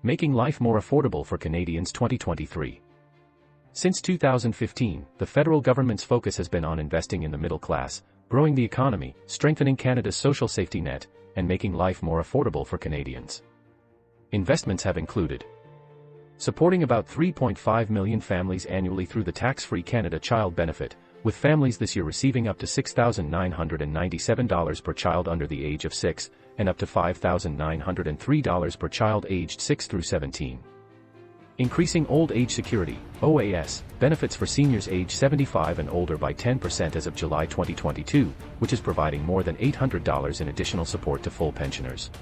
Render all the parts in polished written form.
Making life more affordable for Canadians 2023. Since 2015, the federal government's focus has been on investing in the middle class, growing the economy, strengthening Canada's social safety net, and making life more affordable for Canadians. Investments have included supporting about 3.5 million families annually through the tax-free Canada Child Benefit, with families this year receiving up to $6,997 per child under the age of 6, and up to $5,903 per child aged 6 through 17. Increasing Old Age Security, OAS, benefits for seniors age 75 and older by 10% as of July 2022, which is providing more than $800 in additional support to full pensioners.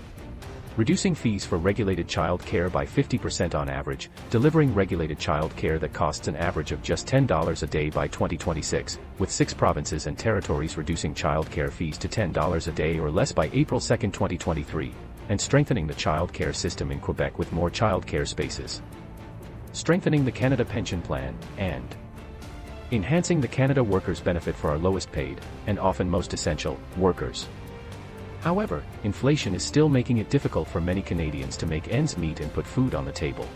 Reducing fees for regulated child care by 50% on average, delivering regulated child care that costs an average of just $10 a day by 2026, with 6 provinces and territories reducing child care fees to $10 a day or less by April 2, 2023, and strengthening the child care system in Quebec with more child care spaces. Strengthening the Canada Pension Plan, and enhancing the Canada Workers' Benefit for our lowest paid, and often most essential, workers. However, inflation is still making it difficult for many Canadians to make ends meet and put food on the table.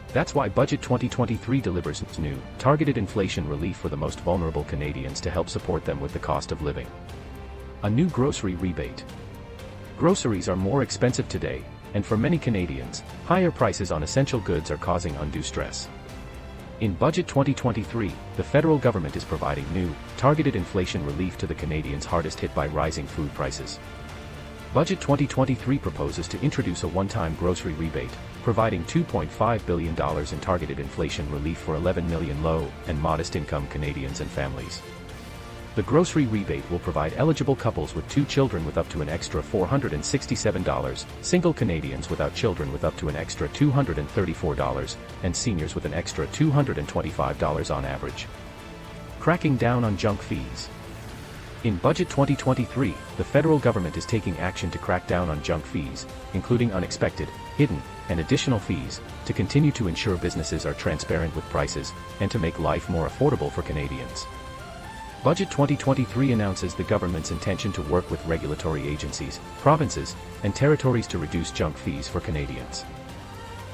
That's why Budget 2023 delivers new, targeted inflation relief for the most vulnerable Canadians to help support them with the cost of living. A new grocery rebate. Groceries are more expensive today, and for many Canadians, higher prices on essential goods are causing undue stress. In Budget 2023, the federal government is providing new, targeted inflation relief to the Canadians hardest hit by rising food prices. Budget 2023 proposes to introduce a one-time grocery rebate, providing $2.5 billion in targeted inflation relief for 11 million low- and modest-income Canadians and families. The grocery rebate will provide eligible couples with 2 children with up to an extra $467, single Canadians without children with up to an extra $234, and seniors with an extra $225 on average. Cracking down on junk fees. In Budget 2023, the federal government is taking action to crack down on junk fees, including unexpected, hidden, and additional fees, to continue to ensure businesses are transparent with prices, and to make life more affordable for Canadians. Budget 2023 announces the government's intention to work with regulatory agencies, provinces, and territories to reduce junk fees for Canadians.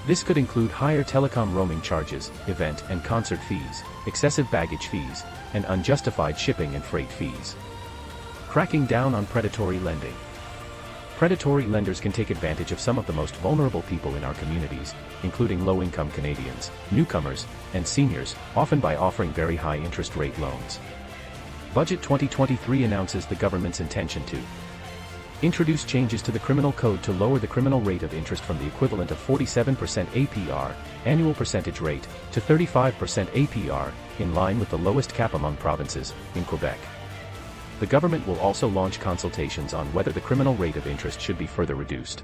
This could include higher telecom roaming charges, event and concert fees, excessive baggage fees, and unjustified shipping and freight fees. Cracking down on predatory lending. Predatory lenders can take advantage of some of the most vulnerable people in our communities, including low-income Canadians, newcomers, and seniors, often by offering very high interest rate loans. Budget 2023 announces the government's intention to introduce changes to the criminal code to lower the criminal rate of interest from the equivalent of 47% APR, annual percentage rate, to 35% APR, in line with the lowest cap among provinces, in Quebec. The government will also launch consultations on whether the criminal rate of interest should be further reduced.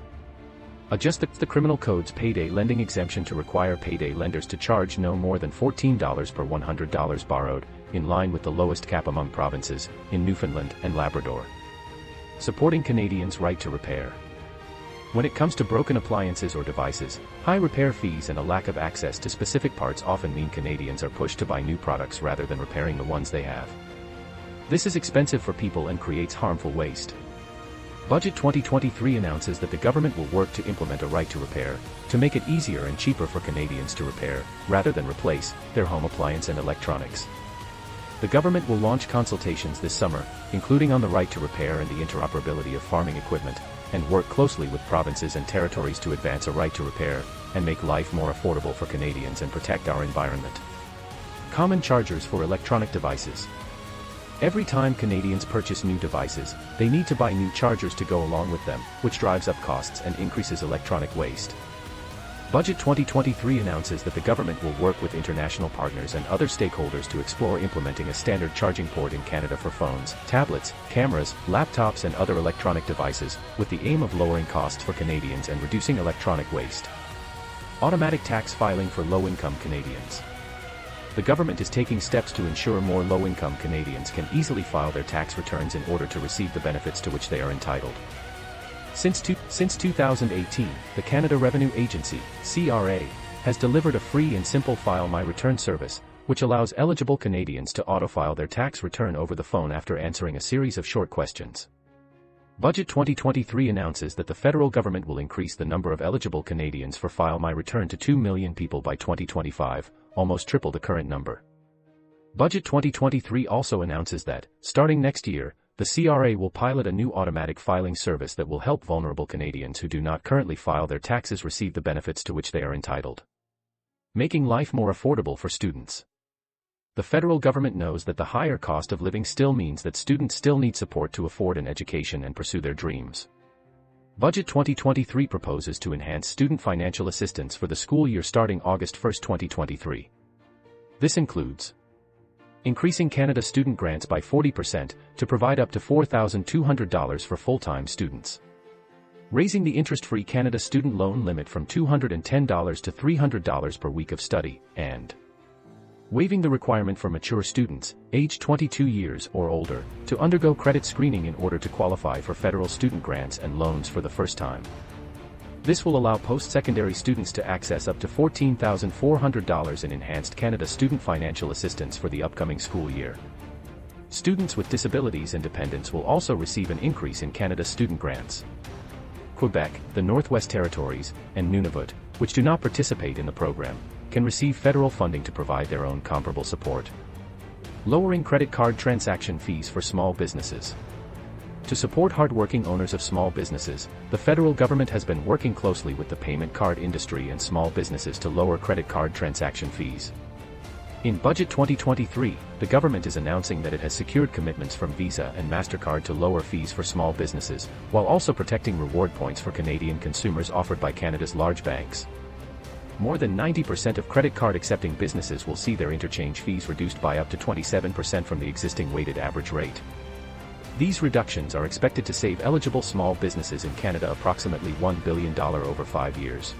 Adjust the criminal code's payday lending exemption to require payday lenders to charge no more than $14 per $100 borrowed, in line with the lowest cap among provinces, in Newfoundland and Labrador. Supporting Canadians' right to repair. When it comes to broken appliances or devices, high repair fees and a lack of access to specific parts often mean Canadians are pushed to buy new products rather than repairing the ones they have. This is expensive for people and creates harmful waste. Budget 2023 announces that the government will work to implement a right to repair, to make it easier and cheaper for Canadians to repair, rather than replace, their home appliance and electronics. The government will launch consultations this summer, including on the right to repair and the interoperability of farming equipment, and work closely with provinces and territories to advance a right to repair, and make life more affordable for Canadians and protect our environment. Common chargers for electronic devices. Every time Canadians purchase new devices, they need to buy new chargers to go along with them, which drives up costs and increases electronic waste. Budget 2023 announces that the government will work with international partners and other stakeholders to explore implementing a standard charging port in Canada for phones, tablets, cameras, laptops and other electronic devices, with the aim of lowering costs for Canadians and reducing electronic waste. Automatic tax filing for low-income Canadians. The government is taking steps to ensure more low-income Canadians can easily file their tax returns in order to receive the benefits to which they are entitled. Since 2018, the Canada Revenue Agency, CRA, has delivered a free and simple File My Return service, which allows eligible Canadians to auto-file their tax return over the phone after answering a series of short questions. Budget 2023 announces that the federal government will increase the number of eligible Canadians for File My Return to 2 million people by 2025, almost triple the current number. Budget 2023 also announces that, starting next year, the CRA will pilot a new automatic filing service that will help vulnerable Canadians who do not currently file their taxes receive the benefits to which they are entitled, making life more affordable for students. The federal government knows that the higher cost of living still means that students still need support to afford an education and pursue their dreams. Budget 2023 proposes to enhance student financial assistance for the school year starting August 1, 2023. This includes increasing Canada student grants by 40% to provide up to $4,200 for full-time students, raising the interest-free Canada student loan limit from $210 to $300 per week of study, and waiving the requirement for mature students, aged 22 years or older, to undergo credit screening in order to qualify for federal student grants and loans for the first time. This will allow post-secondary students to access up to $14,400 in enhanced Canada student financial assistance for the upcoming school year. Students with disabilities and dependents will also receive an increase in Canada student grants. Quebec, the Northwest Territories, and Nunavut, which do not participate in the program, can receive federal funding to provide their own comparable support. Lowering credit card transaction fees for small businesses. To support hardworking owners of small businesses, the federal government has been working closely with the payment card industry and small businesses to lower credit card transaction fees. In Budget 2023, the government is announcing that it has secured commitments from Visa and MasterCard to lower fees for small businesses, while also protecting reward points for Canadian consumers offered by Canada's large banks. More than 90% of credit card accepting businesses will see their interchange fees reduced by up to 27% from the existing weighted average rate. These reductions are expected to save eligible small businesses in Canada approximately $1 billion over 5 years.